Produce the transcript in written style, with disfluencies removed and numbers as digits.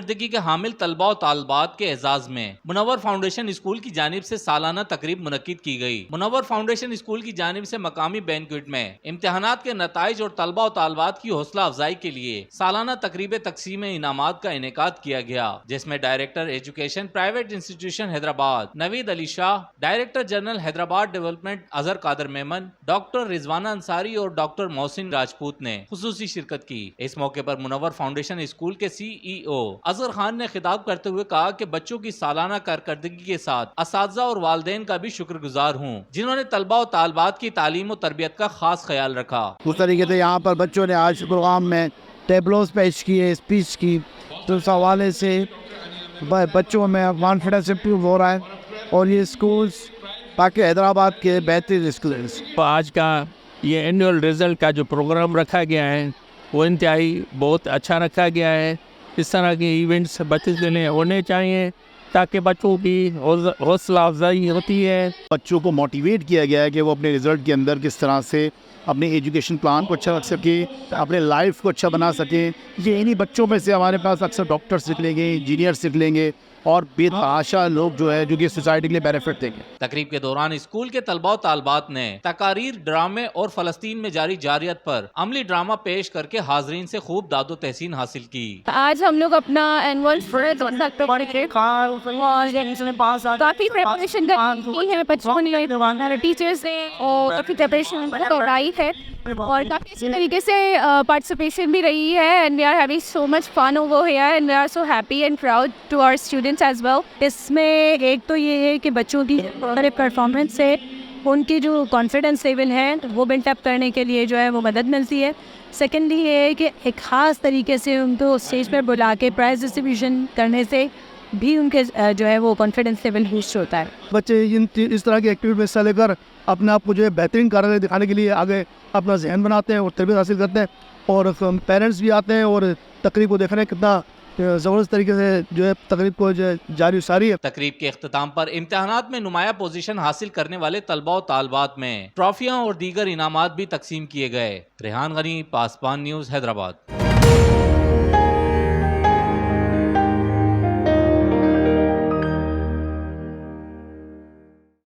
कारकर्दगी के हामिल तलबा और तालबात के एजाज में मुनव्वर फाउंडेशन स्कूल की जानिब से सालाना तकरीब मुनक्किद की गई। मुनव्वर फाउंडेशन स्कूल की जानिब से मकामी बैंक्वेट में इम्तिहानात के नताइज और तलबा और तालबात की हौसला अफजाई के लिए सालाना तकरीब तकसीम इनामात का इनेकाद किया गया, जिसमें director education private institution Hyderabad Naveed Ali Shah, director general Hyderabad development Azhar Qadir Memon, doctor Rizwana Ansari और डॉक्टर मोहसिन राजपूत ने खुसूसी शिरकत की। इस मौके पर मुनव्वर फाउंडेशन स्कूल के CEO अजहर खान ने खिताब करते हुए कहा कि बच्चों की सालाना कारकर्दगी के साथ असातिज़ा और वालिदैन का भी शुक्रगुजार हूँ, जिन्होंने तलबा और तालबात की तालीम और तरबियत का खास ख्याल रखा। उस तरीके से यहाँ पर बच्चों ने आज प्रोग्राम में टेबलोस पेश किए, स्पीच की, तो इस हवाले से बच्चों में कॉन्फिडेंस इम्प्रूव हो रहा है और ये स्कूल्स बाकी हैदराबाद के बेहतरीन स्कूल्स। आज का ये एनुअल रिज़ल्ट का जो प्रोग्राम रखा गया है वो इंतहाई बहुत अच्छा रखा गया है। इस तरह के इवेंट्स बच्चों के लिए होने चाहिए ताकि बच्चों की हौसला अफजाई होती है। बच्चों को मोटिवेट किया गया है कि वो अपने रिज़ल्ट के अंदर किस तरह से अपने एजुकेशन प्लान को अच्छा रख सके, अपने लाइफ को अच्छा बना सके। ये इन्हीं बच्चों में से हमारे पास अक्सर डॉक्टर्स निकलेंगे, इंजीनियर्स निकलेंगे और बेतहाशा लोग जो है जो कि सोसाइटी के लिए बेनिफिट देंगे। तकरीब के दौरान स्कूल के तलबा और तालबात ने तकारीर, ड्रामे और फलस्तीन में जारी जारियत पर अमली ड्रामा पेश करके हाजरीन से खूब दादो तहसीन हासिल की। आज हम लोग अपना एनुअल काफी प्रिपरेशन की है बच्चों ने, टीचर्स ने और काफी प्रिपरेशन कराई है और काफी अच्छी तरीके से पार्टिसिपेशन भी रही है and we are having so much fun over here and we are so happy and proud to our students as well. इसमें एक तो ये है कि बच्चों की परफॉर्मेंस से उनकी जो कॉन्फिडेंस लेवल है वो बिल्ट अप करने के लिए जो है वो मदद मिलती है। सेकेंडली ये है कि एक ख़ास तरीके से उनको स्टेज पर बुला के प्राइज़ डिस्ट्रीब्यूशन करने से भी उनके जो है वो कॉन्फिडेंस लेवल बूस्ट होता है। बच्चे इस तरह की एक्टिविटी में हिस्सा लेकर अपने आप को जो है बेहतरीन कार्य दिखाने के लिए आगे अपना जहन बनाते हैं और तरबियत हासिल करते हैं और पेरेंट्स भी आते हैं और तकरीब को देखने कितना ज़बरदस्त तरीके से जो है तकरीब को जो है जारी सारी है। तकरीब के इख्तिताम पर इम्तिहानात में नुमाया पोजीशन हासिल करने वाले तलबा और तालबात में ट्रॉफियां और दीगर इनामात भी तकसीम किए गए। रेहान गनी, पासबान न्यूज़, हैदराबाद।